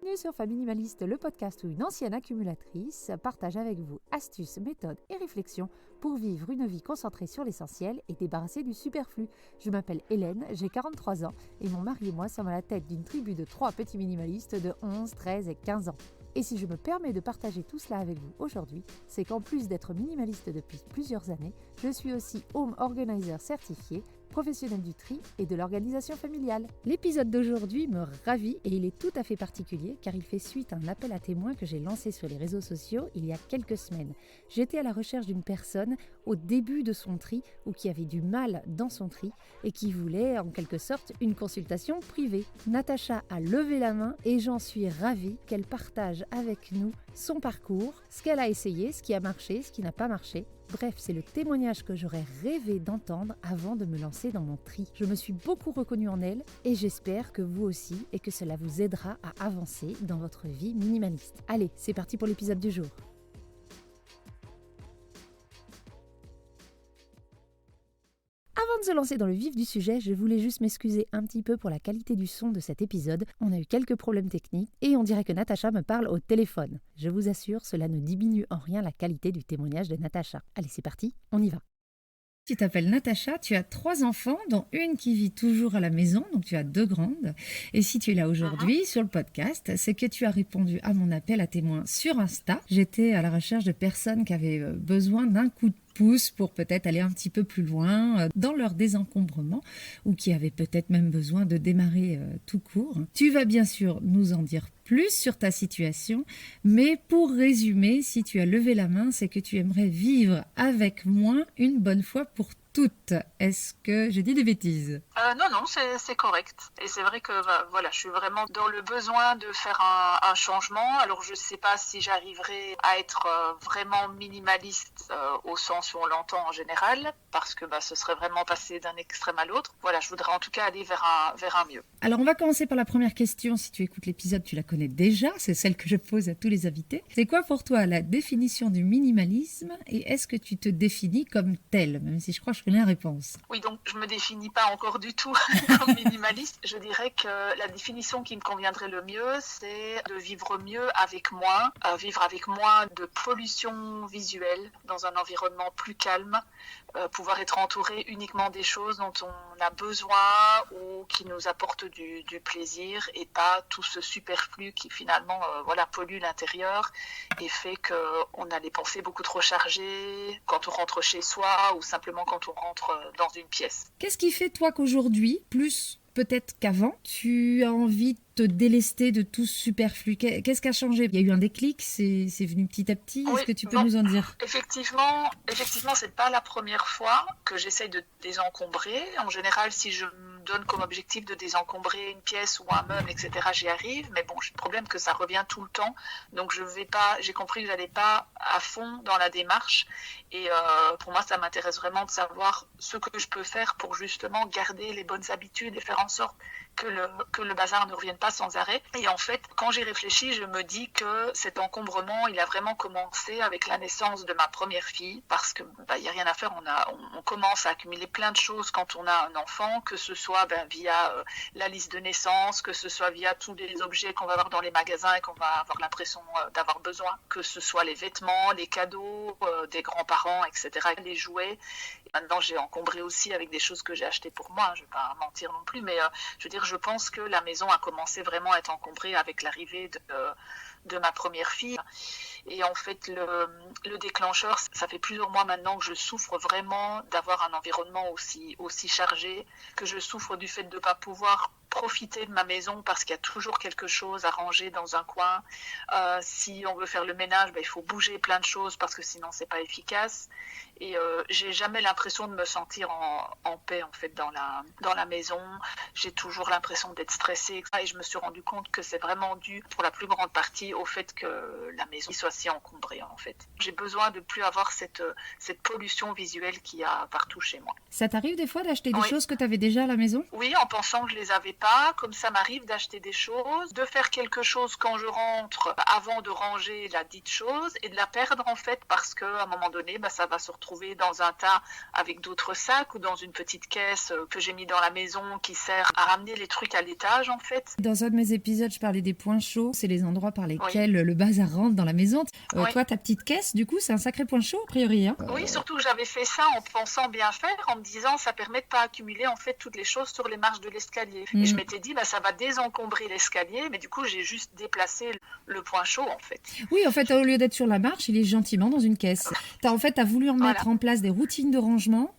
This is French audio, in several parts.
Bienvenue sur Famille Minimaliste, le podcast où une ancienne accumulatrice partage avec vous astuces, méthodes et réflexions pour vivre une vie concentrée sur l'essentiel et débarrassée du superflu. Je m'appelle Hélène, j'ai 43 ans et mon mari et moi sommes à la tête d'une tribu de 3 petits minimalistes de 11, 13 et 15 ans. Et si je me permets de partager tout cela avec vous aujourd'hui, c'est qu'en plus d'être minimaliste depuis plusieurs années, je suis aussi home organizer certifié, professionnel du tri et de l'organisation familiale. L'épisode d'aujourd'hui me ravit et il est tout à fait particulier car il fait suite à un appel à témoins que j'ai lancé sur les réseaux sociaux il y a quelques semaines. J'étais à la recherche d'une personne au début de son tri ou qui avait du mal dans son tri et qui voulait en quelque sorte une consultation privée. Natacha a levé la main et j'en suis ravie qu'elle partage avec nous son parcours, ce qu'elle a essayé, ce qui a marché, ce qui n'a pas marché. Bref, c'est le témoignage que j'aurais rêvé d'entendre avant de me lancer dans mon tri. Je me suis beaucoup reconnue en elle et j'espère que vous aussi et que cela vous aidera à avancer dans votre vie minimaliste. Allez, c'est parti pour l'épisode du jour. Avant de se lancer dans le vif du sujet, je voulais juste m'excuser un petit peu pour la qualité du son de cet épisode. On a eu quelques problèmes techniques et on dirait que Natacha me parle au téléphone. Je vous assure, cela ne diminue en rien la qualité du témoignage de Natacha. Allez, c'est parti, on y va. Tu t'appelles Natacha, tu as 3 enfants, dont une qui vit toujours à la maison, donc tu as 2 grandes. Et si tu es là aujourd'hui sur le podcast, c'est que tu as répondu à mon appel à témoins sur Insta. J'étais à la recherche de personnes qui avaient besoin d'un coup de pouce pour peut-être aller un petit peu plus loin dans leur désencombrement ou qui avaient peut-être même besoin de démarrer tout court. Tu vas bien sûr nous en dire plus sur ta situation, mais pour résumer, si tu as levé la main, c'est que tu aimerais vivre avec moi une bonne fois pour toutes. Est-ce que j'ai dit des bêtises ? Non, c'est correct. Et c'est vrai que voilà, je suis vraiment dans le besoin de faire un changement. Alors, je ne sais pas si j'arriverai à être vraiment minimaliste au sens où on l'entend en général, parce que ce serait vraiment passer d'un extrême à l'autre. Voilà, je voudrais en tout cas aller vers un mieux. Alors, on va commencer par la première question. Si tu écoutes l'épisode, tu la connais déjà. C'est celle que je pose à tous les invités. C'est quoi pour toi la définition du minimalisme et est-ce que tu te définis comme tel, même si je crois que je connais la réponse? Oui, donc je ne me définis pas encore du tout comme minimaliste. Je dirais que la définition qui me conviendrait le mieux, c'est de vivre mieux avec moins, vivre avec moins de pollution visuelle dans un environnement plus calme, pouvoir être entouré uniquement des choses dont on a besoin ou qui nous apportent du plaisir et pas tout ce superflu qui finalement pollue l'intérieur et fait qu'on a les pensées beaucoup trop chargées quand on rentre chez soi ou simplement quand on rentre dans une pièce. Qu'est-ce qui fait toi qu'aujourd'hui, plus peut-être qu'avant, tu as envie de te délester de tout ce superflu? Qu'est-ce qui a changé? Il y a eu un déclic, c'est venu petit à petit. Est-ce que tu peux nous en dire? Effectivement, c'est pas la première fois que j'essaye de désencombrer. En général, si je me donne comme objectif de désencombrer une pièce ou un meuble, etc., j'y arrive. Mais bon, j'ai le problème que ça revient tout le temps. Donc j'ai compris que j'allais pas à fond dans la démarche. Et pour moi, ça m'intéresse vraiment de savoir ce que je peux faire pour justement garder les bonnes habitudes et faire en sorte que le bazar ne revienne pas sans arrêt. Et en fait, quand j'y réfléchis, je me dis que cet encombrement, il a vraiment commencé avec la naissance de ma première fille, parce que y a rien à faire, on commence à accumuler plein de choses quand on a un enfant, que ce soit via la liste de naissance, que ce soit via tous les objets qu'on va avoir dans les magasins et qu'on va avoir l'impression d'avoir besoin, que ce soit les vêtements, les cadeaux des grands-parents, etc., les jouets. Et maintenant, j'ai encombré aussi avec des choses que j'ai achetées pour moi, je ne vais pas mentir non plus, mais je veux dire, je pense que la maison a commencé vraiment à être encombrée avec l'arrivée de ma première fille. Et en fait, le déclencheur, ça fait plusieurs mois maintenant que je souffre vraiment d'avoir un environnement aussi chargé, que je souffre du fait de ne pas pouvoir profiter de ma maison parce qu'il y a toujours quelque chose à ranger dans un coin. Si on veut faire le ménage, il faut bouger plein de choses parce que sinon c'est pas efficace. Et j'ai jamais l'impression de me sentir en paix en fait dans la maison. J'ai toujours l'impression d'être stressée et je me suis rendu compte que c'est vraiment dû pour la plus grande partie au fait que la maison soit si encombrée en fait. J'ai besoin de plus avoir cette pollution visuelle qu'il y a partout chez moi. Ça t'arrive des fois d'acheter des choses que tu avais déjà à la maison? Oui, en pensant que je les avais pas, comme ça m'arrive d'acheter des choses, de faire quelque chose quand je rentre avant de ranger la dite chose et de la perdre en fait parce qu'à un moment donné, ça va se retrouver dans un tas avec d'autres sacs ou dans une petite caisse que j'ai mis dans la maison qui sert à ramener les trucs à l'étage en fait. Dans un de mes épisodes, je parlais des points chauds, c'est les endroits par lesquels le bazar rentre dans la maison. Toi, ta petite caisse, du coup, c'est un sacré point chaud a priori. Oui, surtout que j'avais fait ça en pensant bien faire, en me disant ça permet de pas accumuler en fait toutes les choses sur les marches de l'escalier. Et je m'étais dit ça va désencombrer l'escalier, mais du coup j'ai juste déplacé le point chaud en fait. Oui, en fait, au lieu d'être sur la marche, il est gentiment dans une caisse. T'as voulu mettre en place des routines de rangement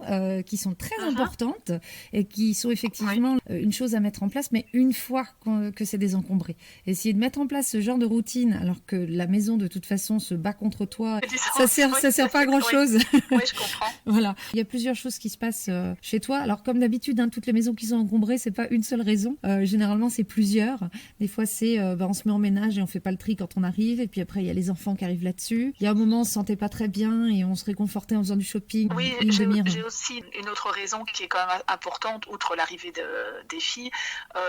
qui sont très importantes et qui sont effectivement une chose à mettre en place, mais une fois que c'est désencombré. Essayer de mettre en place ce genre de routine alors que la maison de toute façon se bat contre toi, ça sert pas à grand chose. Oui, je comprends. Voilà. Il y a plusieurs choses qui se passent chez toi. Alors comme d'habitude, toutes les maisons qui sont encombrées, c'est pas une seule raison. Généralement, c'est plusieurs. Des fois, c'est on se met en ménage et on fait pas le tri quand on arrive. Et puis après, il y a les enfants qui arrivent là-dessus. Il y a un moment, on se sentait pas très bien et on se réconfortait en faisant du shopping. Oui, j'ai aussi une autre raison qui est quand même importante, outre l'arrivée des filles,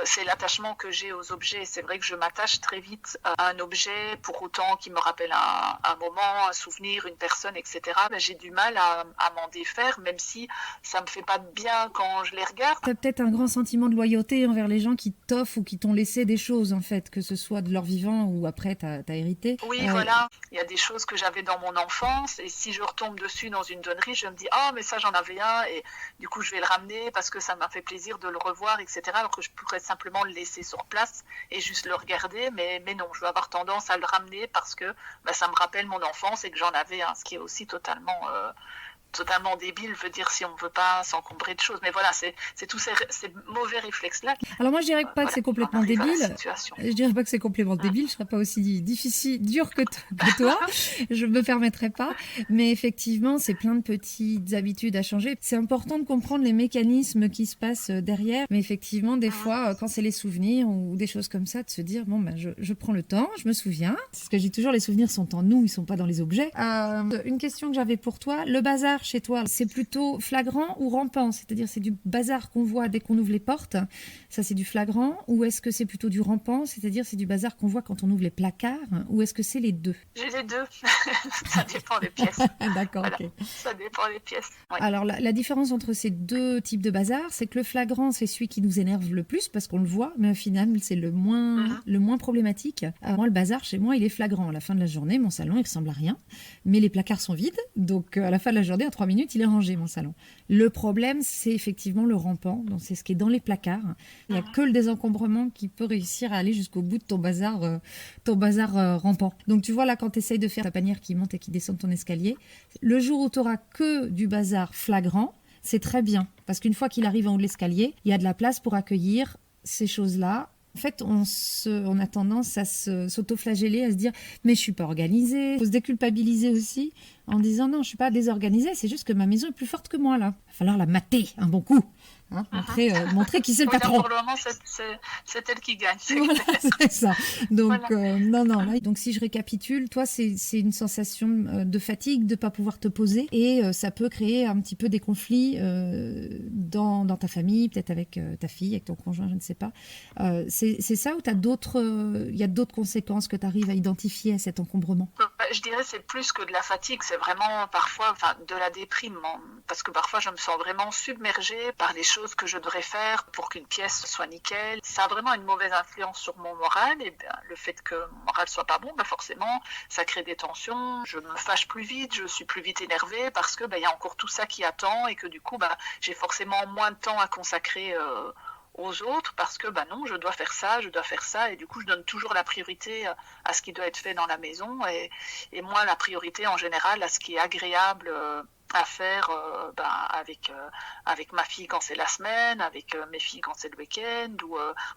c'est l'attachement que j'ai aux objets. C'est vrai que je m'attache très vite à un objet, pour autant qu'il me rappelle un moment, un souvenir, une personne, etc. J'ai du mal à m'en défaire, même si ça me fait pas de bien quand je les regarde. Tu as peut-être un grand sentiment de loyauté envers les gens qui t'offrent ou qui t'ont laissé des choses, en fait, que ce soit de leur vivant ou après t'as hérité. Oui, voilà. Il y a des choses que j'avais dans mon enfance et si je retombe dessus dans une donnerie, je me dis « Ah, mais ça, j'en avais un » et du coup, je vais le ramener parce que ça m'a fait plaisir de le revoir, etc. Alors que je pourrais simplement le laisser sur place et juste le regarder, mais non, je vais avoir tendance à le ramener parce que ça me rappelle mon enfance et que j'en avais un, ce qui est aussi totalement débile, veut dire si on ne veut pas s'encombrer de choses. Mais voilà, c'est tous ces mauvais réflexes-là. Alors moi, je dirais pas que c'est complètement débile. Je dirais pas que c'est complètement débile. Je serais pas aussi dur que toi. Je me permettrais pas. Mais effectivement, c'est plein de petites habitudes à changer. C'est important de comprendre les mécanismes qui se passent derrière. Mais effectivement, des fois, quand c'est les souvenirs ou des choses comme ça, de se dire je prends le temps, je me souviens. C'est ce que je dis toujours, les souvenirs sont en nous, ils sont pas dans les objets. Une question que j'avais pour toi, le bazar chez toi, c'est plutôt flagrant ou rampant? C'est-à-dire, c'est du bazar qu'on voit dès qu'on ouvre les portes, ça c'est du flagrant, ou est-ce que c'est plutôt du rampant, c'est-à-dire c'est du bazar qu'on voit quand on ouvre les placards, ou est-ce que c'est les deux? J'ai les deux, ça dépend des pièces. D'accord, voilà. Ok. Ça dépend des pièces. Ouais. Alors, la différence entre ces deux types de bazar, c'est que le flagrant, c'est celui qui nous énerve le plus, parce qu'on le voit, mais au final, c'est le moins problématique. Moi, le bazar, chez moi, il est flagrant. À la fin de la journée, mon salon, il ressemble à rien, mais les placards sont vides, donc à la fin de la journée, à 3 minutes, il est rangé, mon salon. Le problème, c'est effectivement le rampant. Donc, c'est ce qui est dans les placards. Il n'y a que le désencombrement qui peut réussir à aller jusqu'au bout de ton bazar rampant. Donc, tu vois, là, quand tu essayes de faire ta panière qui monte et qui descend de ton escalier, le jour où tu n'auras que du bazar flagrant, c'est très bien. Parce qu'une fois qu'il arrive en haut de l'escalier, il y a de la place pour accueillir ces choses-là. En fait, on a tendance à s'auto-flageller, à se dire « mais je ne suis pas organisée ». Il faut se déculpabiliser aussi en disant « non, je ne suis pas désorganisée, c'est juste que ma maison est plus forte que moi là. Il va falloir la mater un bon coup ». Montrer qui c'est le patron. Pour le moment, c'est elle qui gagne. Voilà, c'est ça. Donc, voilà. Donc, si je récapitule, toi, c'est une sensation de fatigue, de ne pas pouvoir te poser. Et ça peut créer un petit peu des conflits dans ta famille, peut-être avec ta fille, avec ton conjoint, je ne sais pas. C'est ça ou il y a d'autres conséquences que tu arrives à identifier à cet encombrement? Je dirais que c'est plus que de la fatigue. C'est vraiment parfois de la déprime. Parce que parfois, je me sens vraiment submergée par les choses que je devrais faire pour qu'une pièce soit nickel. Ça a vraiment une mauvaise influence sur mon moral et le fait que mon moral soit pas bon, forcément ça crée des tensions, je me fâche plus vite, je suis plus vite énervée parce que y a encore tout ça qui attend et que du coup j'ai forcément moins de temps à consacrer aux autres parce que non, je dois faire ça et du coup je donne toujours la priorité à ce qui doit être fait dans la maison et moi la priorité en général à ce qui est agréable à faire avec ma fille quand c'est la semaine, avec mes filles quand c'est le week-end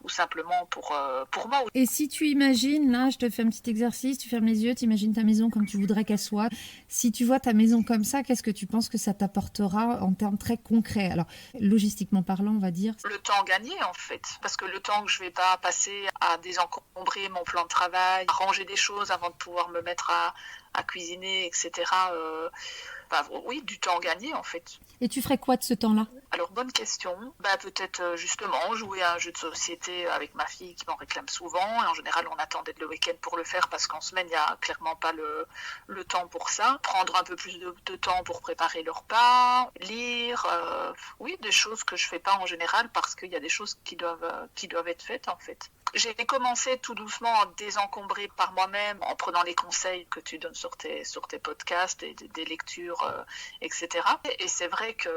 ou simplement pour moi. Et si tu imagines, là je te fais un petit exercice, tu fermes les yeux, tu imagines ta maison comme tu voudrais qu'elle soit. Si tu vois ta maison comme ça, qu'est-ce que tu penses que ça t'apportera en termes très concrets? Alors logistiquement parlant, on va dire. Le temps gagné en fait, parce que le temps que je vais pas passer à désencombrer mon plan de travail, à ranger des choses avant de pouvoir me mettre à cuisiner, etc. Oui, du temps gagné en fait. Et tu ferais quoi de ce temps-là? Alors, bonne question. Peut-être justement jouer à un jeu de société avec ma fille qui m'en réclame souvent. Et en général, on attendait le week-end pour le faire parce qu'en semaine, il n'y a clairement pas le temps pour ça. Prendre un peu plus de temps pour préparer le repas, lire. Oui, des choses que je ne fais pas en général parce qu'il y a des choses qui doivent être faites en fait. J'ai commencé tout doucement à désencombrer par moi-même en prenant les conseils que tu donnes sur tes podcasts et des lectures, etc. Et c'est vrai que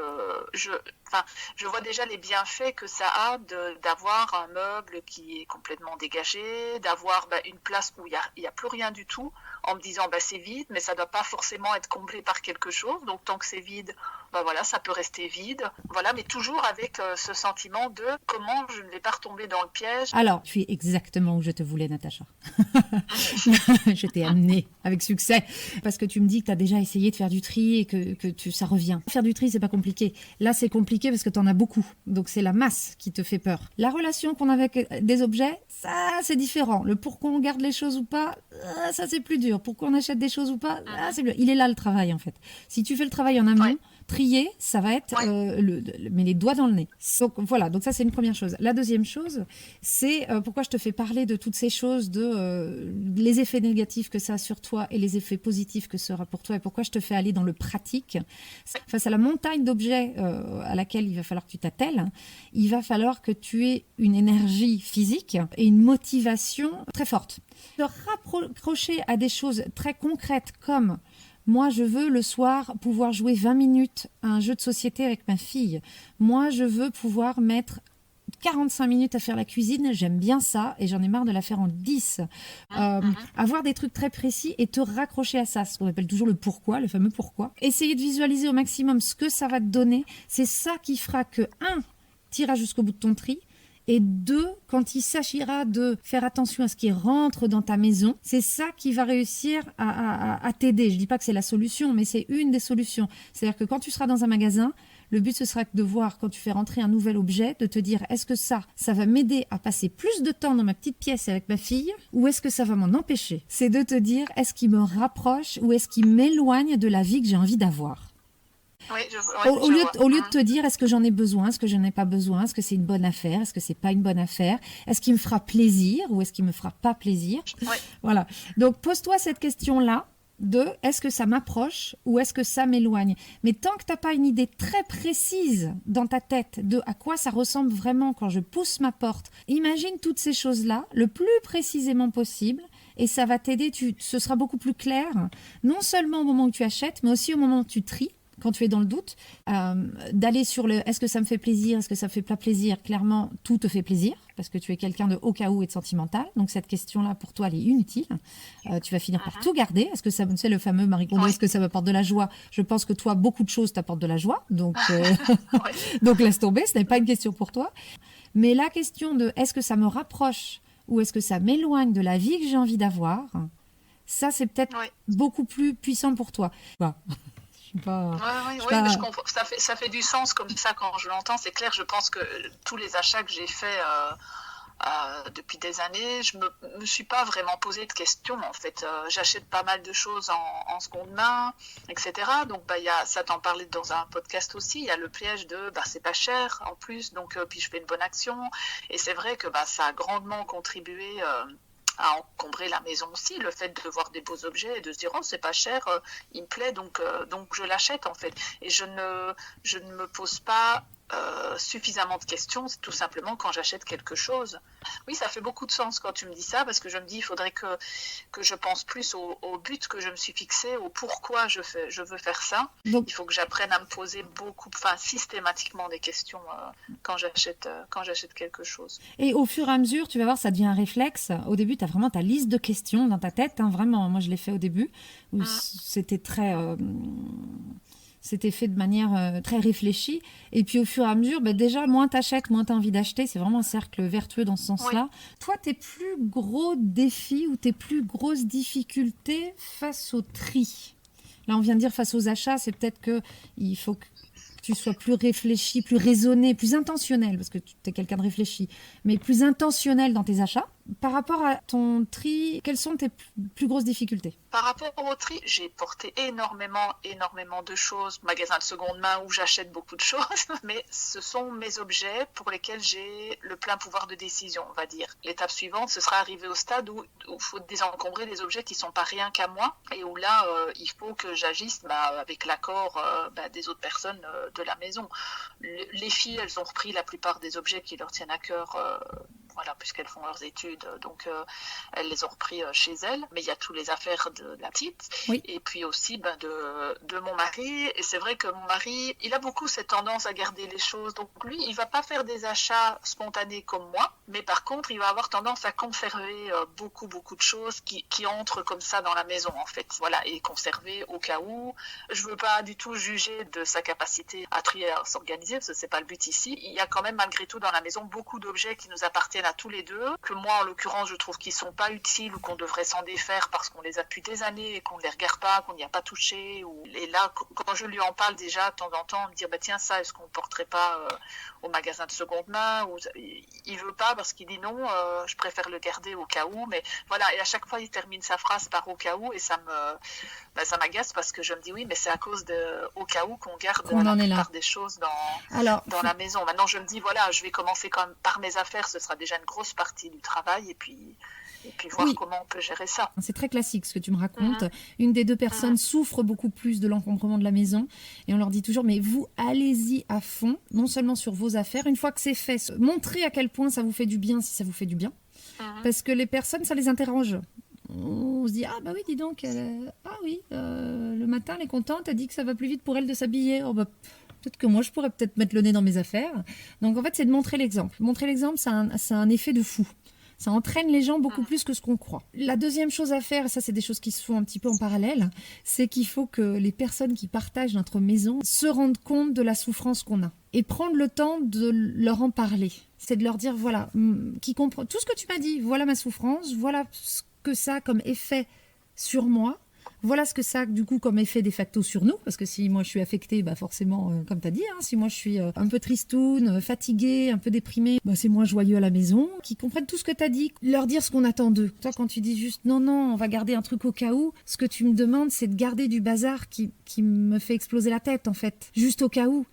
je vois déjà les bienfaits que ça a d'avoir un meuble qui est complètement dégagé, d'avoir une place où il y a plus rien du tout, en me disant c'est vide, mais ça ne doit pas forcément être comblé par quelque chose. Donc tant que c'est vide, voilà, ça peut rester vide. Voilà, mais toujours avec ce sentiment de comment je ne vais pas retomber dans le piège. Alors, tu es exactement où je te voulais, Natacha. Je t'ai amenée avec succès parce que tu me dis que tu as déjà essayé de faire du tri et que ça revient. Faire du tri, c'est pas compliqué. Là, c'est compliqué parce que tu en as beaucoup. Donc, c'est la masse qui te fait peur. La relation qu'on a avec des objets, ça, c'est différent. Le pourquoi on garde les choses ou pas, ça, c'est plus dur. Pourquoi on achète des choses ou pas, c'est plus... Il est là le travail, en fait. Si tu fais le travail en amont, trier, ça va être mais les doigts dans le nez. Donc voilà, donc ça c'est une première chose. La deuxième chose, c'est pourquoi je te fais parler de toutes ces choses, les effets négatifs que ça a sur toi et les effets positifs que ça aura pour toi, et pourquoi je te fais aller dans le pratique. Face à la montagne d'objets à laquelle il va falloir que tu t'attelles, il va falloir que tu aies une énergie physique et une motivation très forte. Te rapprocher à des choses très concrètes comme moi, je veux le soir pouvoir jouer 20 minutes à un jeu de société avec ma fille. Moi, je veux pouvoir mettre 45 minutes à faire la cuisine. J'aime bien ça et j'en ai marre de la faire en 10. Avoir des trucs très précis et te raccrocher à ça. Ce qu'on appelle toujours le pourquoi, le fameux pourquoi. Essayer de visualiser au maximum ce que ça va te donner. C'est ça qui fera que, 1, tu iras jusqu'au bout de ton tri. Et 2, quand il s'agira de faire attention à ce qui rentre dans ta maison, c'est ça qui va réussir à t'aider. Je ne dis pas que c'est la solution, mais c'est une des solutions. C'est-à-dire que quand tu seras dans un magasin, le but, ce sera de voir, quand tu fais rentrer un nouvel objet, de te dire, est-ce que ça va m'aider à passer plus de temps dans ma petite pièce avec ma fille, ou est-ce que ça va m'en empêcher? C'est de te dire, est-ce qu'il me rapproche ou est-ce qu'il m'éloigne de la vie que j'ai envie d'avoir? Au lieu de te dire, est-ce que j'en ai besoin, est-ce que je n'en ai pas besoin, est-ce que c'est une bonne affaire, est-ce que c'est pas une bonne affaire, est-ce qu'il me fera plaisir ou est-ce qu'il me fera pas plaisir? Voilà. Donc, pose-toi cette question-là de est-ce que ça m'approche ou est-ce que ça m'éloigne? Mais tant que tu n'as pas une idée très précise dans ta tête de à quoi ça ressemble vraiment quand je pousse ma porte, imagine toutes ces choses-là le plus précisément possible. Et ça va t'aider, ce sera beaucoup plus clair, non seulement au moment où tu achètes, mais aussi au moment où tu tries. Quand tu es dans le doute, d'aller sur le est-ce que ça me fait plaisir, est-ce que ça me fait pas plaisir, clairement, tout te fait plaisir, parce que tu es quelqu'un de au cas où et de sentimental. Donc, cette question-là, pour toi, elle est inutile. Tu vas finir par tout garder. Est-ce que ça, c'est le fameux Marie Kondo, est-ce que ça m'apporte de la joie? Je pense que toi, beaucoup de choses t'apportent de la joie. Donc, donc, laisse tomber, ce n'est pas une question pour toi. Mais la question de est-ce que ça me rapproche ou est-ce que ça m'éloigne de la vie que j'ai envie d'avoir, ça, c'est peut-être beaucoup plus puissant pour toi. Voilà. Mais je comprends. Ça fait du sens comme ça quand je l'entends. C'est clair, je pense que tous les achats que j'ai faits depuis des années, je me suis pas vraiment posé de questions en fait. J'achète pas mal de choses en seconde main, etc. Donc ça t'en parlait dans un podcast aussi. Il y a le piège de c'est pas cher en plus, donc puis je fais une bonne action. Et c'est vrai que ça a grandement contribué à encombrer la maison aussi, le fait de voir des beaux objets et de se dire c'est pas cher, il me plaît, donc je l'achète en fait. Et je ne me pose pas suffisamment de questions, c'est tout simplement quand j'achète quelque chose. Oui, ça fait beaucoup de sens quand tu me dis ça, parce que je me dis il faudrait que je pense plus au but que je me suis fixé, au pourquoi je veux faire ça. Donc, il faut que j'apprenne à me poser systématiquement des questions quand j'achète quelque chose. Et au fur et à mesure, tu vas voir, ça devient un réflexe. Au début, tu as vraiment ta liste de questions dans ta tête, vraiment. Moi, je l'ai fait au début, où c'était très... C'était fait de manière très réfléchie. Et puis, au fur et à mesure, déjà, moins tu achètes, moins tu as envie d'acheter. C'est vraiment un cercle vertueux dans ce sens-là. Toi, tes plus gros défis ou tes plus grosses difficultés face au tri? Là, on vient de dire face aux achats, c'est peut-être qu'il faut que tu sois plus réfléchi, plus raisonné, plus intentionnel, parce que tu es quelqu'un de réfléchi, mais plus intentionnel dans tes achats. Par rapport à ton tri, quelles sont tes plus grosses difficultés? Par rapport au tri, j'ai porté énormément de choses. Magasin de seconde main où j'achète beaucoup de choses, mais ce sont mes objets pour lesquels j'ai le plein pouvoir de décision, on va dire. L'étape suivante, ce sera arriver au stade où il faut désencombrer des objets qui ne sont pas rien qu'à moi et où là, il faut que j'agisse avec l'accord des autres personnes de la maison. Les filles, elles ont repris la plupart des objets qui leur tiennent à cœur. Voilà, puisqu'elles font leurs études, donc elles les ont repris chez elles. Mais il y a toutes les affaires de la petite, oui. Et puis aussi de mon mari. Et c'est vrai que mon mari, il a beaucoup cette tendance à garder les choses. Donc lui, il va pas faire des achats spontanés comme moi, mais par contre, il va avoir tendance à conserver beaucoup de choses qui entrent comme ça dans la maison, en fait. Voilà, et conserver au cas où. Je veux pas du tout juger de sa capacité à trier, à s'organiser, parce que c'est pas le but ici. Il y a quand même malgré tout dans la maison beaucoup d'objets qui nous appartiennent à tous les deux, que moi en l'occurrence je trouve qu'ils sont pas utiles ou qu'on devrait s'en défaire parce qu'on les a depuis des années et qu'on ne les regarde pas, qu'on n'y a pas touché. Et là, quand je lui en parle déjà de temps en temps, me dire tiens, ça, est-ce qu'on ne porterait pas au magasin de seconde main, ou il veut pas parce qu'il dit non, je préfère le garder au cas où. Mais voilà, et à chaque fois il termine sa phrase par au cas où et ça m'agace parce que je me dis oui, mais c'est à cause de au cas où qu'on garde la plupart des choses dans la maison. Maintenant je me dis voilà, je vais commencer quand même par mes affaires, ce sera déjà une grosse partie du travail et puis voir comment on peut gérer ça. C'est très classique ce que tu me racontes. Une des deux personnes souffre beaucoup plus de l'encombrement de la maison et on leur dit toujours mais vous allez-y à fond, non seulement sur vos affaires, une fois que c'est fait, montrez à quel point ça vous fait du bien si ça vous fait du bien. Parce que les personnes, ça les interroge. On se dit ah bah oui dis donc le matin elle est contente, elle dit que ça va plus vite pour elle de s'habiller. Oh bah peut-être que moi je pourrais peut-être mettre le nez dans mes affaires. Donc en fait c'est de montrer l'exemple. Montrer l'exemple, ça a un effet de fou. Ça entraîne les gens beaucoup plus que ce qu'on croit. La deuxième chose à faire, et ça c'est des choses qui se font un petit peu en parallèle, c'est qu'il faut que les personnes qui partagent notre maison se rendent compte de la souffrance qu'on a. Et prendre le temps de leur en parler. C'est de leur dire, voilà, qui comprend tout ce que tu m'as dit, voilà ma souffrance, voilà ce que ça a comme effet sur moi. Voilà ce que ça a du coup comme effet de facto sur nous, parce que si moi je suis affectée, bah forcément, comme tu as dit, si moi je suis un peu tristoune, fatiguée, un peu déprimée, bah c'est moins joyeux à la maison. Qui comprennent tout ce que tu as dit, leur dire ce qu'on attend d'eux. Toi quand tu dis juste non, on va garder un truc au cas où, ce que tu me demandes c'est de garder du bazar qui me fait exploser la tête en fait. Juste au cas où,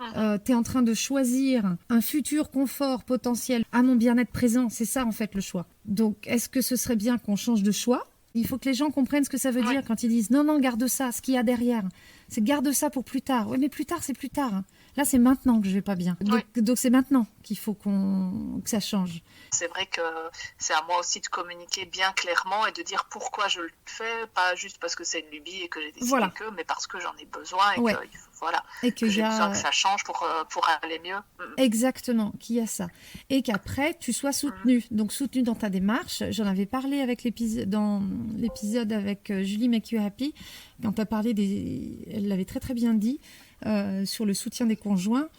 tu es en train de choisir un futur confort potentiel à mon bien-être présent, c'est ça en fait le choix. Donc est-ce que ce serait bien qu'on change de choix ? Il faut que les gens comprennent ce que ça veut dire quand ils disent non, garde ça, ce qu'il y a derrière. C'est garde ça pour plus tard. Oui, mais plus tard, c'est plus tard. Là, c'est maintenant que je vais pas bien. Donc c'est maintenant qu'il faut que ça change. C'est vrai que c'est à moi aussi de communiquer bien clairement et de dire pourquoi je le fais, pas juste parce que c'est une lubie et que j'ai décidé mais parce que j'en ai besoin et que j'ai besoin que ça change pour aller mieux. Exactement, qu'il y a ça. Et qu'après, tu sois soutenu. Donc soutenu dans ta démarche. J'en avais parlé dans l'épisode avec Julie Make You Happy, quand tu as parlé elle l'avait très très bien dit, sur le soutien des conjoints.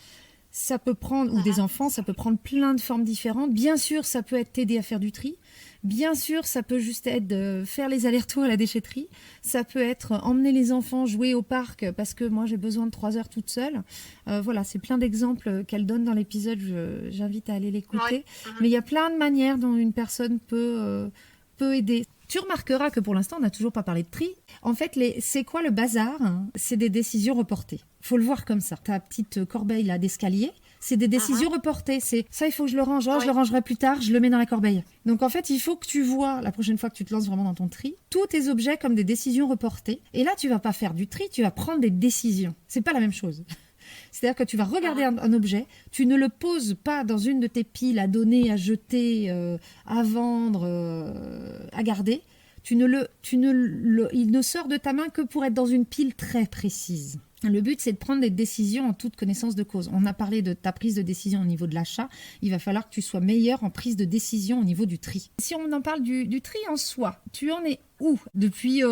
Ça peut prendre, ou des enfants, ça peut prendre plein de formes différentes. Bien sûr, ça peut être t'aider à faire du tri. Bien sûr, ça peut juste être de faire les allers-retours à la déchetterie. Ça peut être emmener les enfants jouer au parc parce que moi, j'ai besoin de 3 heures toute seule. Voilà, c'est plein d'exemples qu'elle donne dans l'épisode. J'invite à aller l'écouter. Mais il y a plein de manières dont une personne peut aider. Tu remarqueras que pour l'instant, on n'a toujours pas parlé de tri. En fait, c'est quoi le bazar ? C'est des décisions reportées. Il faut le voir comme ça. Ta petite corbeille là d'escalier, c'est des décisions reportées. C'est ça, il faut que je le range. Je le rangerai plus tard, je le mets dans la corbeille. Donc en fait, il faut que tu vois, la prochaine fois que tu te lances vraiment dans ton tri, tous tes objets comme des décisions reportées. Et là, tu vas pas faire du tri, tu vas prendre des décisions. C'est pas la même chose. C'est-à-dire que tu vas regarder un objet, tu ne le poses pas dans une de tes piles à donner, à jeter, à vendre, à garder. Il ne sort de ta main que pour être dans une pile très précise. Le but, c'est de prendre des décisions en toute connaissance de cause. On a parlé de ta prise de décision au niveau de l'achat. Il va falloir que tu sois meilleur en prise de décision au niveau du tri. Si on en parle du tri en soi, tu en es où depuis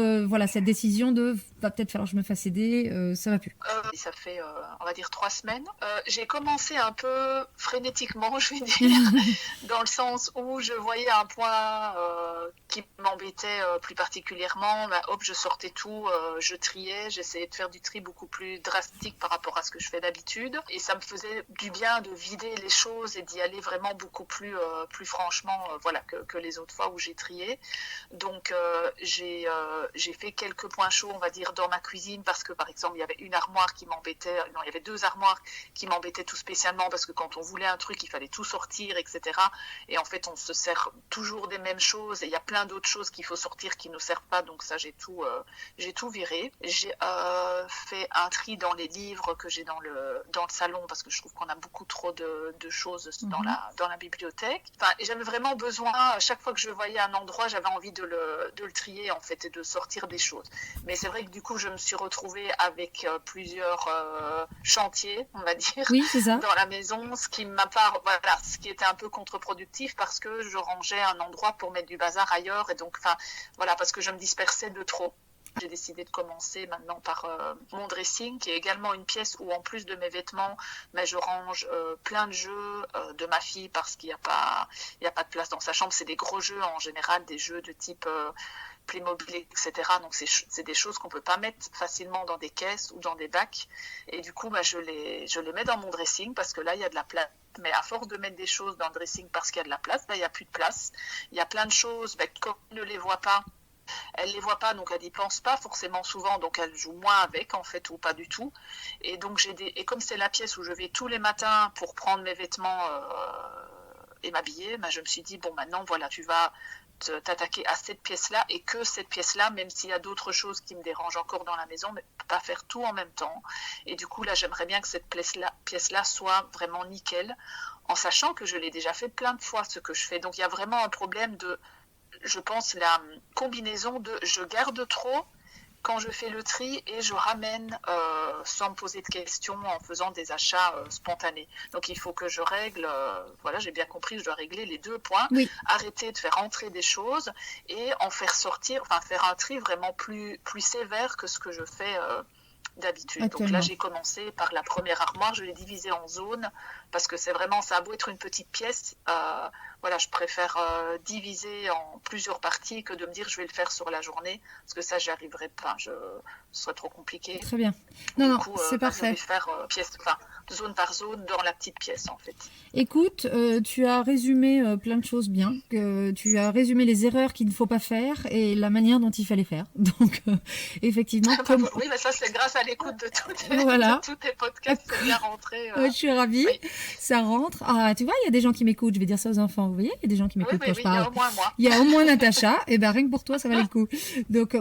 cette décision de va peut-être falloir que je me fasse aider, ça va plus. Ça fait, on va dire 3 semaines. J'ai commencé un peu frénétiquement, je vais dire, dans le sens où je voyais un point qui m'embêtait plus particulièrement, hop, je sortais tout, je triais, j'essayais de faire du tri beaucoup plus drastique par rapport à ce que je fais d'habitude. Et ça me faisait du bien de vider les choses et d'y aller vraiment beaucoup plus franchement que les autres fois où j'ai trié. Donc j'ai fait quelques points chauds, on va dire, dans ma cuisine parce que, par exemple, il y avait une armoire qui m'embêtait, non, il y avait 2 armoires qui m'embêtaient tout spécialement parce que quand on voulait un truc, il fallait tout sortir, etc. Et en fait, on se sert toujours des mêmes choses et il y a plein d'autres choses qu'il faut sortir qui ne nous servent pas. Donc ça, j'ai tout viré. J'ai fait un tri dans les livres que j'ai dans le salon parce que je trouve qu'on a beaucoup trop de choses dans la bibliothèque. Enfin, j'avais vraiment besoin, à chaque fois que je voyais un endroit, j'avais envie de le trier en fait et de sortir des choses. Mais c'est vrai que du coup, je me suis retrouvée avec plusieurs chantiers, on va dire, oui, c'est ça. dans la maison, ce qui était un peu contre-productif parce que je rangeais un endroit pour mettre du bazar ailleurs et donc, parce que je me dispersais de trop. J'ai décidé de commencer maintenant par mon dressing, qui est également une pièce où, en plus de mes vêtements, je range plein de jeux de ma fille parce qu'il n'y a pas de place dans sa chambre. C'est des gros jeux en général, des jeux de type Playmobil, etc. Donc c'est des choses qu'on ne peut pas mettre facilement dans des caisses ou dans des bacs. Et du coup, je les mets dans mon dressing parce que là, il y a de la place. Mais à force de mettre des choses dans le dressing parce qu'il y a de la place, il n'y a plus de place. Il y a plein de choses, quand on ne les voit pas, elle les voit pas, donc elle n'y pense pas forcément souvent, donc elle joue moins avec en fait, ou pas du tout. Et donc et comme c'est la pièce où je vais tous les matins pour prendre mes vêtements et m'habiller, je me suis dit bon, maintenant voilà, tu vas t'attaquer à cette pièce-là et que cette pièce-là, même s'il y a d'autres choses qui me dérangent encore dans la maison, mais pas faire tout en même temps. Et du coup là, j'aimerais bien que cette pièce-là soit vraiment nickel, en sachant que je l'ai déjà fait plein de fois ce que je fais. Donc il y a vraiment un problème je pense, la combinaison de je garde trop quand je fais le tri et je ramène sans me poser de questions en faisant des achats spontanés. Donc il faut que je règle, j'ai bien compris, je dois régler les 2 points, arrêter de faire entrer des choses et en faire sortir, faire un tri vraiment plus sévère que ce que je fais d'habitude. Donc là, j'ai commencé par la première armoire, je l'ai divisée en zones parce que c'est vraiment, ça a beau être une petite pièce, je préfère diviser en plusieurs parties que de me dire je vais le faire sur la journée parce que ça, j'y arriverai pas, ce serait trop compliqué. Très bien. Non, c'est parfait. Je vais faire zone par zone dans la petite pièce en fait. Écoute, tu as résumé plein de choses bien, tu as résumé les erreurs qu'il ne faut pas faire et la manière dont il fallait faire. Donc, effectivement... Oui, mais ça, c'est grâce à l'écoute de tous tes podcasts, c'est bien rentré. Je suis ravie, ça rentre. Ah, tu vois, il y a des gens qui m'écoutent, je vais dire ça aux enfants, vous voyez, il y a des gens qui m'écoutent quand je parle. Il y a au moins moi. Il y a au moins Natacha, et rien que pour toi, ça valait le coup. Donc,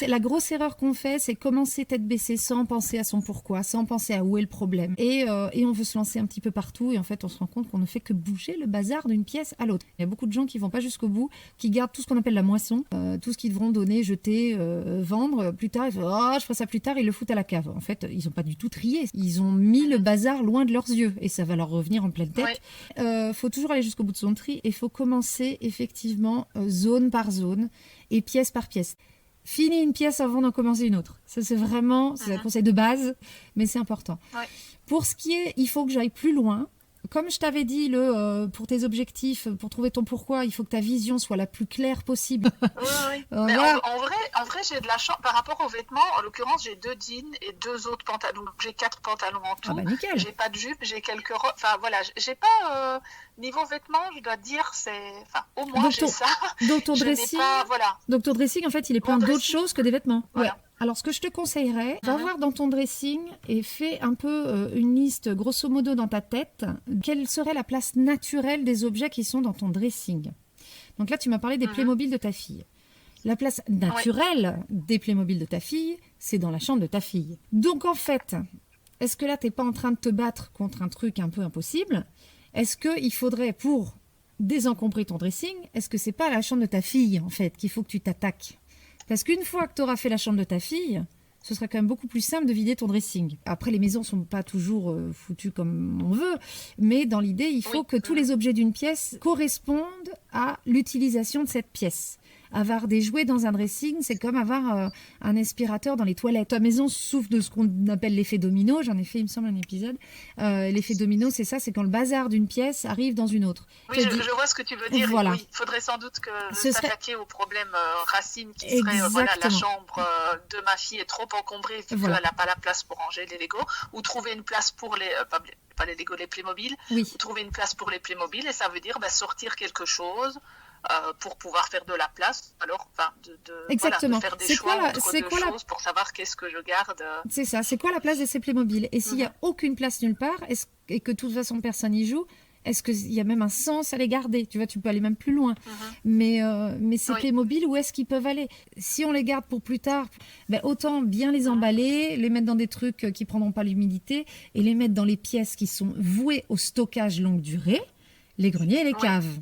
la grosse erreur qu'on fait, c'est commencer tête baissée sans penser à son pourquoi, sans penser à où est le problème. Et on veut se lancer un petit peu partout, et en fait, on se rend compte qu'on ne fait que bouger le bazar d'une pièce à l'autre. Il y a beaucoup de gens qui vont pas jusqu'au bout, qui gardent tout ce qu'on appelle la moisson, tout ce qu'ils devront donner, jeter, vendre. Plus tard, ils font je ferai ça plus tard, ils le foutent à la cave. En fait, ils n'ont pas du tout trié. Ils ont mis le bazar loin de leurs yeux et ça va leur revenir en pleine tête. Faut toujours aller jusqu'au bout de son tri et il faut commencer effectivement zone par zone et pièce par pièce. Finis une pièce avant d'en commencer une autre. Ça, c'est vraiment, c'est un conseil de base, mais c'est important. Pour ce qui est, il faut que j'aille plus loin. Comme je t'avais dit, pour tes objectifs, pour trouver ton pourquoi, il faut que ta vision soit la plus claire possible. Oui. Mais en vrai, j'ai de la chance. Par rapport aux vêtements, en l'occurrence, j'ai 2 jeans et 2 autres pantalons. Donc, j'ai 4 pantalons en tout. Nickel. J'ai pas de jupe, j'ai quelques robes. Enfin, voilà, j'ai pas... niveau vêtements, je dois dire, au moins, j'ai ça. Donc, ton dressing, donc, ton dressing, en fait, il est plein d'autres choses que des vêtements. Voilà. Alors, ce que je te conseillerais, va voir dans ton dressing et fais un peu une liste, grosso modo, dans ta tête, quelle serait la place naturelle des objets qui sont dans ton dressing. Donc là, tu m'as parlé des Playmobil de ta fille. La place naturelle des Playmobil de ta fille, c'est dans la chambre de ta fille. Donc, en fait, est-ce que là, tu n'es pas en train de te battre contre un truc un peu impossible ? Est-ce qu'il faudrait, pour désencombrer ton dressing, est-ce que c'est pas la chambre de ta fille, en fait, qu'il faut que tu t'attaques ? Parce qu'une fois que tu auras fait la chambre de ta fille, ce sera quand même beaucoup plus simple de vider ton dressing. Après, les maisons ne sont pas toujours foutues comme on veut, mais dans l'idée, il faut que tous les objets d'une pièce correspondent à l'utilisation de cette pièce. Avoir des jouets dans un dressing, c'est comme avoir un aspirateur dans les toilettes. Ta maison souffre de ce qu'on appelle l'effet domino. J'en ai fait, il me semble, un épisode. L'effet domino, c'est ça, c'est quand le bazar d'une pièce arrive dans une autre. Oui, je vois ce que tu veux dire. Voilà. Oui, il faudrait sans doute Ce s'attaquer au problème racine qui serait la chambre de ma fille est trop encombrée vu qu'elle n'a pas la place pour ranger les Legos, ou trouver une place pour les pas les Legos, les Playmobil, ou trouver une place pour les Playmobil, et ça veut dire sortir quelque chose pour pouvoir faire de la place, alors exactement. De faire des choix entre deux choses pour savoir qu'est-ce que je garde. C'est ça, c'est quoi la place de ces Playmobil? Et s'il n'y a aucune place nulle part, et que de toute façon personne n'y joue, est-ce qu'il y a même un sens à les garder? Tu vois, tu peux aller même plus loin. Mais ces Playmobil, où est-ce qu'ils peuvent aller? Si on les garde pour plus tard, autant bien les emballer, les mettre dans des trucs qui ne prendront pas l'humidité, et les mettre dans les pièces qui sont vouées au stockage longue durée, les greniers et les caves.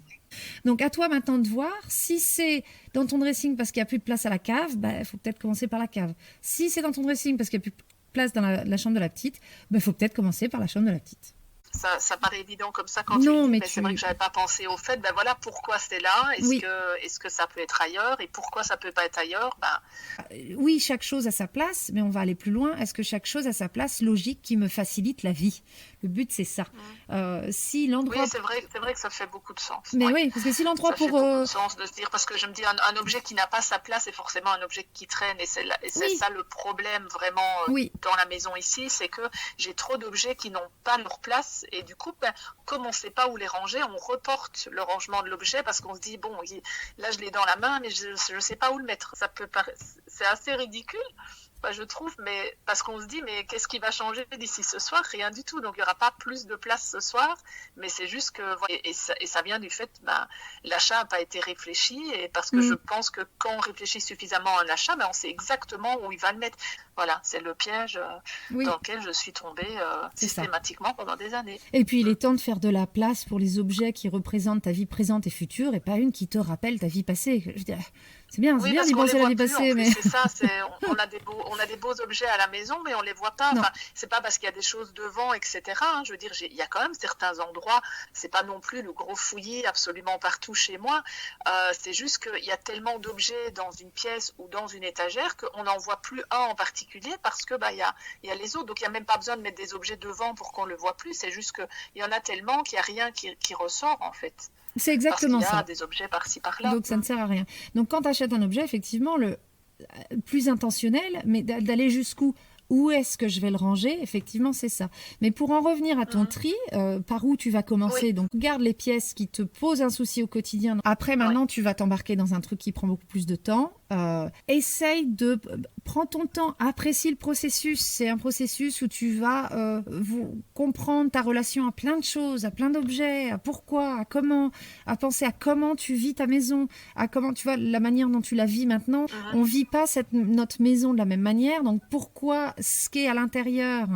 Donc à toi maintenant de voir, si c'est dans ton dressing parce qu'il n'y a plus de place à la cave, il faut peut-être commencer par la cave. Si c'est dans ton dressing parce qu'il n'y a plus de place dans la chambre de la petite, faut peut-être commencer par la chambre de la petite. Ça paraît évident comme ça quand tu le dis, mais c'est vrai que j'avais pas pensé au fait, voilà pourquoi c'est là, est-ce que ça peut être ailleurs, et pourquoi ça peut pas être ailleurs, Oui, chaque chose a sa place, mais on va aller plus loin. Est-ce que chaque chose a sa place logique qui me facilite la vie? Le but, c'est ça. Si l'endroit... Oui, c'est vrai que ça fait beaucoup de sens. Mais oui, parce que si l'endroit ça fait beaucoup de sens de se dire, parce que je me dis, un objet qui n'a pas sa place est forcément un objet qui traîne, et c'est ça le problème vraiment dans la maison ici, c'est que j'ai trop d'objets qui n'ont pas leur place. Et du coup, comme on ne sait pas où les ranger, on reporte le rangement de l'objet parce qu'on se dit, bon, là je l'ai dans la main, mais je ne sais pas où le mettre. C'est assez ridicule, je trouve, mais parce qu'on se dit, mais qu'est-ce qui va changer d'ici ce soir? Rien du tout. Donc il n'y aura pas plus de place ce soir, mais c'est juste que, et ça vient du fait, l'achat n'a pas été réfléchi, et parce que je pense que quand on réfléchit suffisamment à un achat, on sait exactement où il va le mettre. Voilà, c'est le piège dans lequel je suis tombée systématiquement pendant des années. Et puis il est temps de faire de la place pour les objets qui représentent ta vie présente et future, et pas une qui te rappelle ta vie passée. Je veux dire, c'est bien d'y penser à la vie passée, mais c'est ça. On a des beaux objets à la maison, mais on les voit pas. C'est pas parce qu'il y a des choses devant, etc. Je veux dire, il y a quand même certains endroits. C'est pas non plus le gros fouillis absolument partout chez moi. C'est juste qu'il y a tellement d'objets dans une pièce ou dans une étagère qu'on n'en voit plus un en particulier parce que il y a les autres. Donc il y a même pas besoin de mettre des objets devant pour qu'on le voit plus. C'est juste qu'il y en a tellement qu'il y a rien qui ressort en fait. C'est exactement ça. Parce qu'il y a des objets par-ci par-là. Donc ça ne sert à rien. Donc quand tu achètes un objet, effectivement, le plus intentionnel, mais d'aller jusqu'où? Où est-ce que je vais le ranger? Effectivement, c'est ça. Mais pour en revenir à ton tri, par où tu vas commencer? Donc, garde les pièces qui te posent un souci au quotidien. Après, maintenant, tu vas t'embarquer dans un truc qui prend beaucoup plus de temps. Essaye de... Prends ton temps, apprécie le processus. C'est un processus où tu vas comprendre ta relation à plein de choses, à plein d'objets, à pourquoi, à comment, à penser à comment tu vis ta maison, à comment tu vois la manière dont tu la vis maintenant. On vit pas notre maison de la même manière, donc pourquoi ce qui est à l'intérieur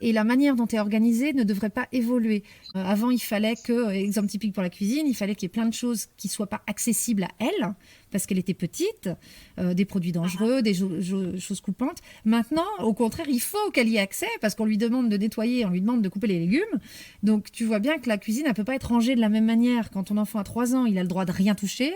et la manière dont tu es organisé ne devrait pas évoluer. Avant, il fallait que, exemple typique pour la cuisine, il fallait qu'il y ait plein de choses qui ne soient pas accessibles à elle, parce qu'elle était petite, des produits dangereux, des choses coupantes. Maintenant, au contraire, il faut qu'elle y ait accès, parce qu'on lui demande de nettoyer, on lui demande de couper les légumes. Donc, tu vois bien que la cuisine, elle ne peut pas être rangée de la même manière. Quand ton enfant a 3 ans, il a le droit de rien toucher.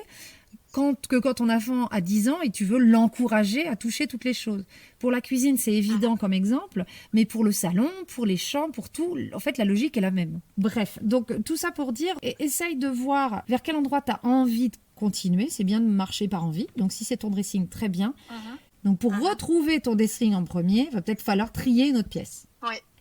Quand ton enfant a 10 ans et tu veux l'encourager à toucher toutes les choses. Pour la cuisine, c'est évident comme exemple, mais pour le salon, pour les chambres, pour tout, en fait, la logique est la même. Bref, donc tout ça pour dire, essaye de voir vers quel endroit tu as envie de continuer. C'est bien de marcher par envie. Donc si c'est ton dressing, très bien. Donc pour retrouver ton dressing en premier, il va peut-être falloir trier une autre pièce.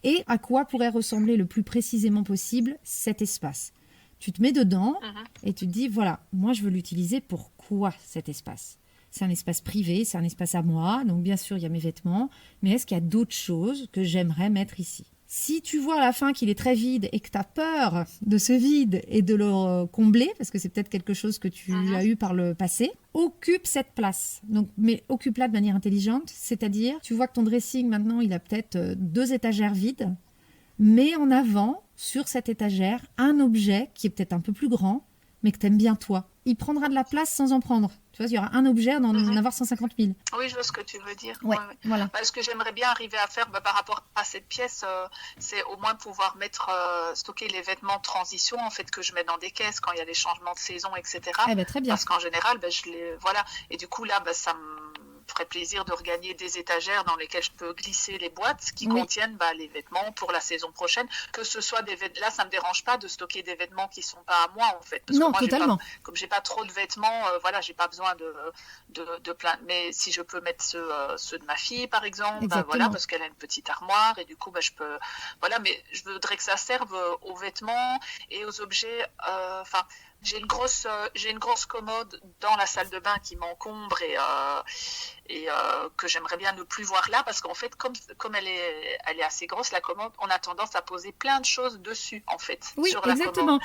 Et à quoi pourrait ressembler le plus précisément possible cet espace? Tu te mets dedans et tu te dis, voilà, moi je veux l'utiliser pour quoi cet espace? C'est un espace privé, c'est un espace à moi, donc bien sûr il y a mes vêtements, mais est-ce qu'il y a d'autres choses que j'aimerais mettre ici? Si tu vois à la fin qu'il est très vide et que tu as peur de ce vide et de le combler, parce que c'est peut-être quelque chose que tu as eu par le passé, occupe cette place. Donc, mais occupe-la de manière intelligente, c'est-à-dire, tu vois que ton dressing maintenant, il a peut-être 2 étagères vides, mets en avant, sur cette étagère, un objet qui est peut-être un peu plus grand, mais que tu aimes bien toi. Il prendra de la place sans en prendre. Tu vois, il y aura un objet d'en avoir 150 000. Oui, je vois ce que tu veux dire. Ouais, voilà. Ce que j'aimerais bien arriver à faire par rapport à cette pièce, c'est au moins pouvoir stocker les vêtements de transition en fait, que je mets dans des caisses quand il y a les changements de saison, etc. Eh ben, très bien. Parce qu'en général, voilà. Et du coup, là, ça me ferait plaisir de regagner des étagères dans lesquelles je peux glisser les boîtes qui contiennent les vêtements pour la saison prochaine. Que ce soit là, ça me dérange pas de stocker des vêtements qui sont pas à moi en fait. Parce non, que moi, totalement. comme j'ai pas trop de vêtements, voilà, j'ai pas besoin de plein. Mais si je peux mettre ceux de ma fille, par exemple, voilà, parce qu'elle a une petite armoire et du coup, je peux. Voilà, mais je voudrais que ça serve aux vêtements et aux objets. J'ai une grosse commode dans la salle de bain qui m'encombre et que j'aimerais bien ne plus voir là parce qu'en fait, comme elle est assez grosse, la commode, on a tendance à poser plein de choses dessus, en fait, sur la exactement. commode.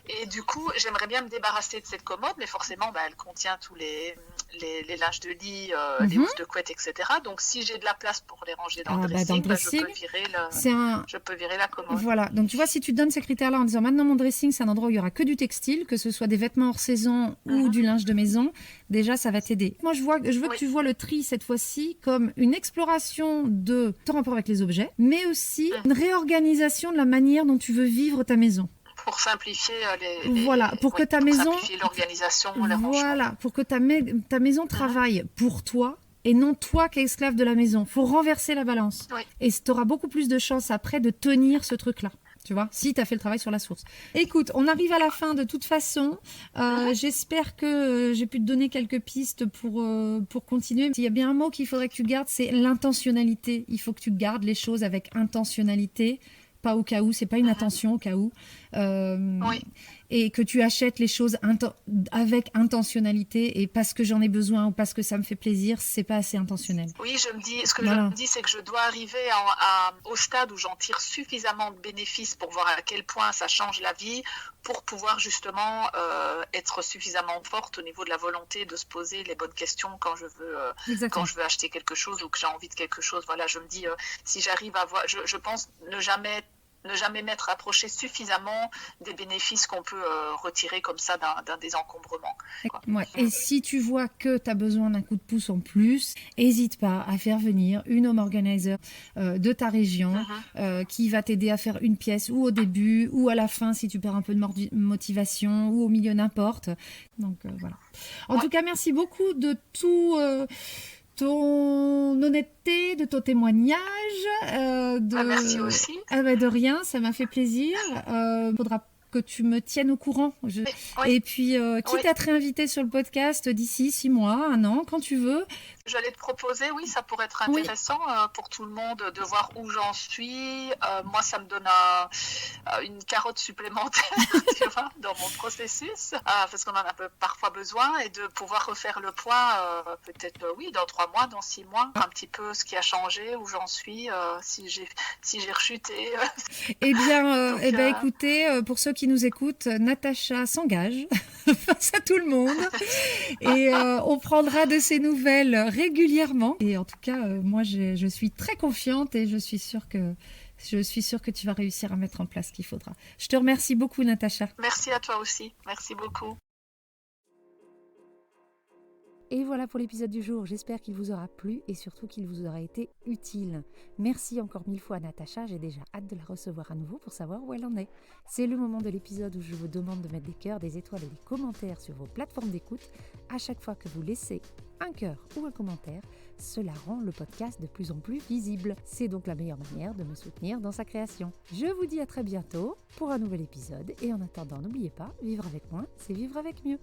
Et du coup, j'aimerais bien me débarrasser de cette commode, mais forcément, elle contient tous les linges de lit, les housses de couette, etc. Donc, si j'ai de la place pour les ranger dans le dressing, je peux virer la commode. Voilà. Donc, tu vois, si tu te donnes ces critères-là en disant maintenant, mon dressing, c'est un endroit où il n'y aura que du textile, que ce soit des vêtements hors saison ou du linge de maison, déjà, ça va t'aider. Moi, je veux que tu vois le tri cette fois-ci comme une exploration de ton rapport avec les objets, mais aussi une réorganisation de la manière dont tu veux vivre ta maison. Pour simplifier que ta maison, simplifier l'organisation, pour que ta maison travaille pour toi et non toi qui es esclave de la maison. Faut renverser la balance. Et tu auras beaucoup plus de chances après de tenir ce truc-là. Tu vois, si tu as fait le travail sur la source. Écoute, on arrive à la fin de toute façon. J'espère que j'ai pu te donner quelques pistes pour continuer. S'il y a bien un mot qu'il faudrait que tu gardes, c'est l'intentionnalité. Il faut que tu gardes les choses avec intentionnalité. Pas au cas où, c'est pas une attention au cas où. Et que tu achètes les choses avec intentionnalité et parce que j'en ai besoin ou parce que ça me fait plaisir, c'est pas assez intentionnel. Oui, je me dis, c'est que je dois arriver au stade où j'en tire suffisamment de bénéfices pour voir à quel point ça change la vie, pour pouvoir justement être suffisamment forte au niveau de la volonté de se poser les bonnes questions quand je veux acheter quelque chose ou que j'ai envie de quelque chose. Voilà, je me dis, si j'arrive à voir, je pense ne jamais m'être approché suffisamment des bénéfices qu'on peut retirer comme ça d'un désencombrement. Et si tu vois que tu as besoin d'un coup de pouce en plus, n'hésite pas à faire venir une home organizer de ta région qui va t'aider à faire une pièce ou au début ou à la fin si tu perds un peu de motivation ou au milieu, n'importe. Donc voilà. En tout cas, merci beaucoup de tout... ton honnêteté, de ton témoignage. Merci aussi. De rien, ça m'a fait plaisir. Faudra que tu me tiennes au courant. Et puis, quitte à te réinviter sur le podcast d'ici 6 mois, 1 an, quand tu veux. J'allais te proposer, ça pourrait être intéressant pour tout le monde de voir où j'en suis. Moi, ça me donne une carotte supplémentaire tu vois, dans mon processus, parce qu'on en a parfois besoin, et de pouvoir refaire le point, peut-être dans 3 mois, dans 6 mois, un petit peu ce qui a changé, où j'en suis, si j'ai rechuté. Eh bien, écoutez, pour ceux qui nous écoutent, Natacha s'engage face à tout le monde et on prendra de ses nouvelles régulièrement. Et en tout cas, moi, je suis très confiante et je suis sûre que tu vas réussir à mettre en place ce qu'il faudra. Je te remercie beaucoup, Natacha. Merci à toi aussi. Merci beaucoup. Et voilà pour l'épisode du jour, j'espère qu'il vous aura plu et surtout qu'il vous aura été utile. Merci encore 1000 fois à Natacha, j'ai déjà hâte de la recevoir à nouveau pour savoir où elle en est. C'est le moment de l'épisode où je vous demande de mettre des cœurs, des étoiles et des commentaires sur vos plateformes d'écoute. À chaque fois que vous laissez un cœur ou un commentaire, cela rend le podcast de plus en plus visible. C'est donc la meilleure manière de me soutenir dans sa création. Je vous dis à très bientôt pour un nouvel épisode et en attendant, n'oubliez pas, vivre avec moins, c'est vivre avec mieux.